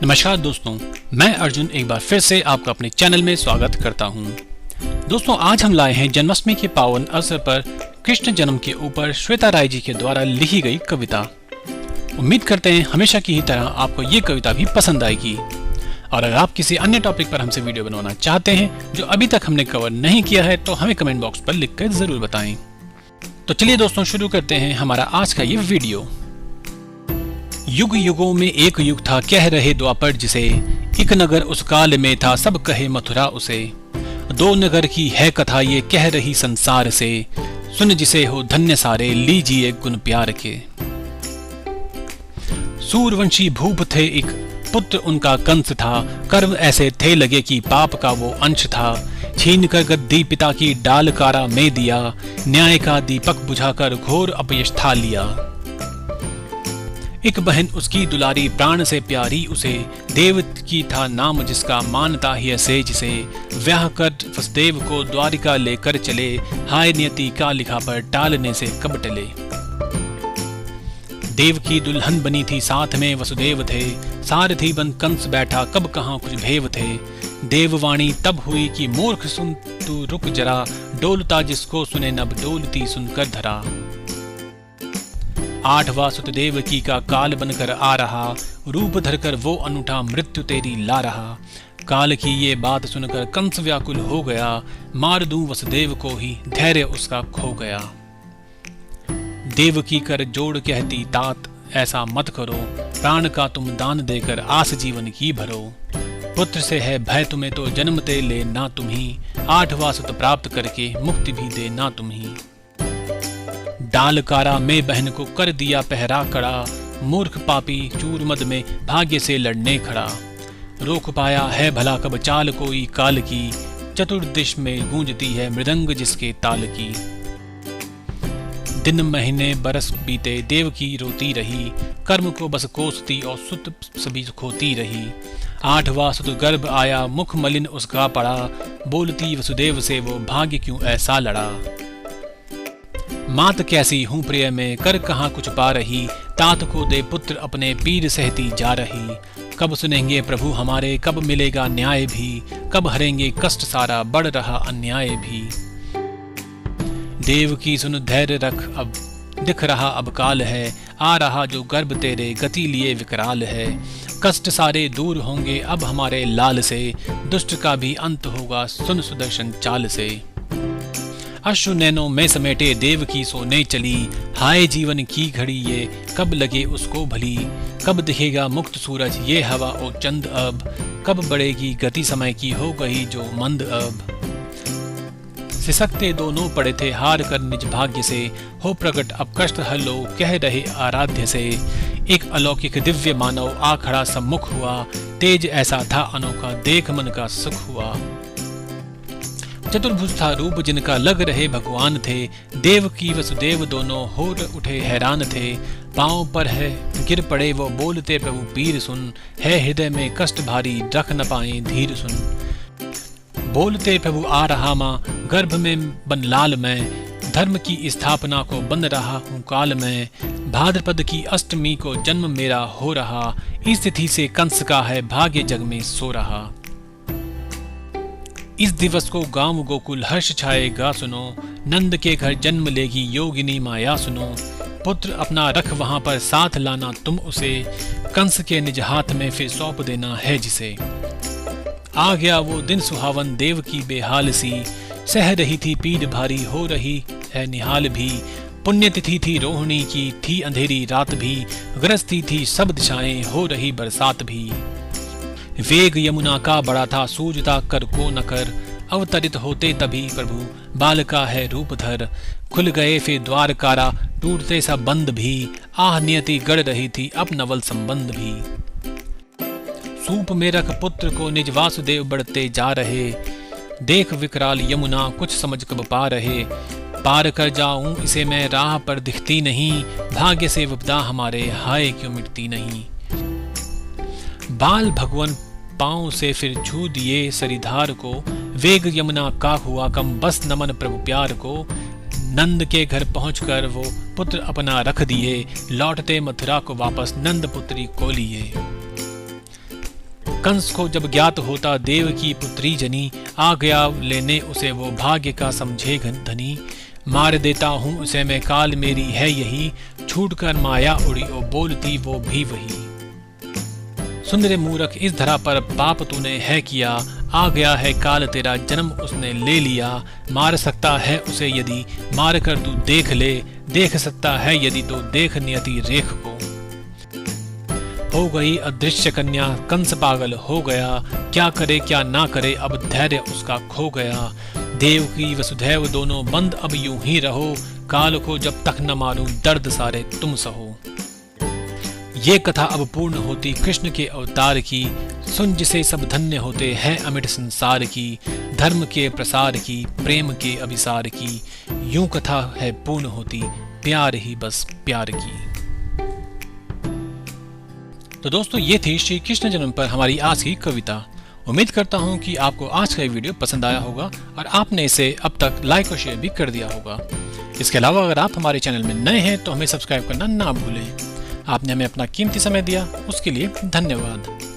नमस्कार दोस्तों, मैं अर्जुन एक बार फिर से आपका अपने चैनल में स्वागत करता हूं। दोस्तों, आज हम लाए हैं जन्माष्टमी के पावन अवसर पर कृष्ण जन्म के ऊपर श्वेता राय जी के द्वारा लिखी गई कविता। उम्मीद करते हैं हमेशा की ही तरह आपको ये कविता भी पसंद आएगी। और अगर आप किसी अन्य टॉपिक पर हमसे वीडियो बनवाना चाहते हैं जो अभी तक हमने कवर नहीं किया है तो हमें कमेंट बॉक्स पर लिखकर जरूर बताएं। तो चलिए दोस्तों, शुरू करते हैं हमारा आज का ये वीडियो। युग युगों में एक युग था, कह रहे द्वापर जिसे, एक नगर उस काल में था, सब कहे मथुरा उसे। दो नगर की है कथा ये, कह रही संसार से, सुन जिसे हो धन्य सारे, लीजिए गुण प्यार के। सूरवंशी भूप थे एक, पुत्र उनका कंस था, कर्म ऐसे थे लगे कि पाप का वो अंश था। छीन कर गद्दी पिता की डाल कारा में दिया, न्याय का दीपक बुझाकर घोर अपयश था लिया। एक बहन उसकी दुलारी, प्राण से प्यारी उसे, देव की था नाम जिसका, मानता ही ऐसे जिसे। व्याह कर वसुदेव को द्वारिका लेकर चले, हाय नियति का लिखा पर टालने से कब टले। देव की दुल्हन बनी थी, साथ में वसुदेव थे, सारथी बन कंस बैठा, कब कहाँ कुछ भेव थे। देववाणी तब हुई कि मूर्ख सुन तू रुक जरा, डोलता जिसको सुने नब डोलती सुनकर धरा। आठवां सुतदेव की का काल बनकर आ रहा, रूप धरकर वो अनूठा मृत्यु तेरी ला रहा। काल की ये बात सुनकर कंस व्याकुल हो गया, मार दूं वसुदेव को ही धैर्य उसका खो गया। देव की कर जोड़ कहती तात, ऐसा मत करो, प्राण का तुम दान देकर आस जीवन की भरो। पुत्र से है भय तुम्हें तो जन्मते ले ना तुम ही, आठवां सुत प्राप्त करके मुक्ति भी दे ना तुम ही। डालकारा में बहन को कर दिया पहरा कड़ा, मूर्ख पापी चूरमद में भाग्य से लड़ने खड़ा। रोक पाया है भला कब चाल कोई काल की, चतुर्दिश में गूंजती है मृदंग जिसके ताल की। दिन महीने बरस बीते, देव की रोती रही, कर्म को बस कोसती और सुत सभी खोती रही। आठवां सुत गर्भ आया, मुख मलिन उसका पड़ा, बोलती वसुदेव से वो भाग्य क्यों ऐसा लड़ा। मात कैसी हूँ प्रिय में, कर कहाँ कुछ पा रही, तात को दे पुत्र अपने पीर सहती जा रही। कब सुनेंगे प्रभु हमारे, कब मिलेगा न्याय भी, कब हरेंगे कष्ट सारा, बढ़ रहा अन्याय भी। देव की सुन धैर्य रख, अब दिख रहा अब काल है, आ रहा जो गर्भ तेरे, गति लिए विकराल है। कष्ट सारे दूर होंगे अब हमारे लाल से, दुष्ट का भी अंत होगा सुन सुदर्शन चाल से। अश्रु नैनों में समेटे देव की सोने चली, हाय जीवन की घड़ी ये कब लगे उसको भली। कब दिखेगा मुक्त सूरज ये हवा और चंद अब, कब बढ़ेगी गति समय की हो गई जो मंद अब। सिसकते दोनों पड़े थे हार कर निज भाग्य से, हो प्रकट अब कष्ट हलो कह रहे आराध्य से। एक अलौकिक दिव्य मानव आ खड़ा सम्मुख हुआ, तेज ऐसा था अनोखा देख मन का सुख हुआ। चतुर्भुज था रूप जिनका, लग रहे भगवान थे, देव की वसुदेव दोनों हो उठे हैरान थे। पांव पर है गिर पड़े वो बोलते प्रभु पीर सुन, है हृदय में कष्ट भारी रख न पाए धीर सुन। बोलते प्रभु आ रहा माँ, गर्भ में बन लाल मैं, धर्म की स्थापना को बन रहा हूँ काल में। भाद्रपद की अष्टमी को जन्म मेरा हो रहा, इस तिथि से कंस का है भाग्य जग में सो रहा। इस दिवस को गांव गोकुल हर्ष छाएगा सुनो, नंद के घर जन्म लेगी योगिनी माया सुनो। पुत्र अपना रख वहां पर साथ लाना तुम उसे, कंस के निज हाथ में फिर सौंप देना है जिसे। आ गया वो दिन सुहावन देव की बेहाल सी, सह रही थी पीड़ भारी हो रही है निहाल भी। पुण्यतिथि थी रोहिणी की, थी अंधेरी रात भी, गरजती थी सब दिशाएं हो रही बरसात भी। वेग यमुना का बड़ा था, सूझता कर को न कर, अवतरित होते तभी प्रभु बालका है रूपधर। खुल गए फिर द्वार कारा, टूटते सा बंद भी, आह नियति गढ़ रही थी अब नवल संबंध भी। सूप में रख पुत्र को निज वासुदेव बढ़ते जा रहे, देख विकराल यमुना कुछ समझ कब पा रहे। पार कर जाऊं इसे मैं राह पर दिखती नहीं, भाग्य से विपदा हमारे हाय क्यों मिटती नहीं। बाल भगवान पांव से फिर छू दिए सरिधार को, वेग यमुना का हुआ कम बस नमन प्रभु प्यार को। नंद के घर पहुंचकर वो पुत्र अपना रख दिए, लौटते मथुरा को वापस नंद पुत्री को लिए। कंस को जब ज्ञात होता देव की पुत्री जनी, आ गया लेने उसे वो भाग्य का समझे धनी। मार देता हूँ उसे मैं, काल मेरी है यही, छूट कर माया उड़ी ओ बोलती वो भी वही। सुन रे मूर्ख इस धरा पर पाप तूने है किया, आ गया है काल तेरा जन्म उसने ले लिया। मार सकता है उसे यदि मार कर तू देख ले, देख सकता है यदि तो देख नियति रेख को। हो गई अदृश्य कन्या कंस पागल हो गया, क्या करे क्या ना करे अब धैर्य उसका खो गया। देव की वसुधैव दोनों बंद अब यूं ही रहो, काल को जब तक न मारूं दर्द सारे तुम सहो। ये कथा अब पूर्ण होती कृष्ण के अवतार की, सुन जिसे सब धन्य होते हैं अमिट संसार की। धर्म के प्रसार की, प्रेम के अभिसार की, यूं कथा है पूर्ण होती प्यार ही बस प्यार की। तो दोस्तों ये थी श्री कृष्ण जन्म पर हमारी आज की कविता। उम्मीद करता हूँ कि आपको आज का ये वीडियो पसंद आया होगा और आपने इसे अब तक लाइक और शेयर भी कर दिया होगा। इसके अलावा अगर आप हमारे चैनल में नए हैं तो हमें सब्सक्राइब करना ना भूलें। आपने हमें अपना कीमती समय दिया उसके लिए धन्यवाद।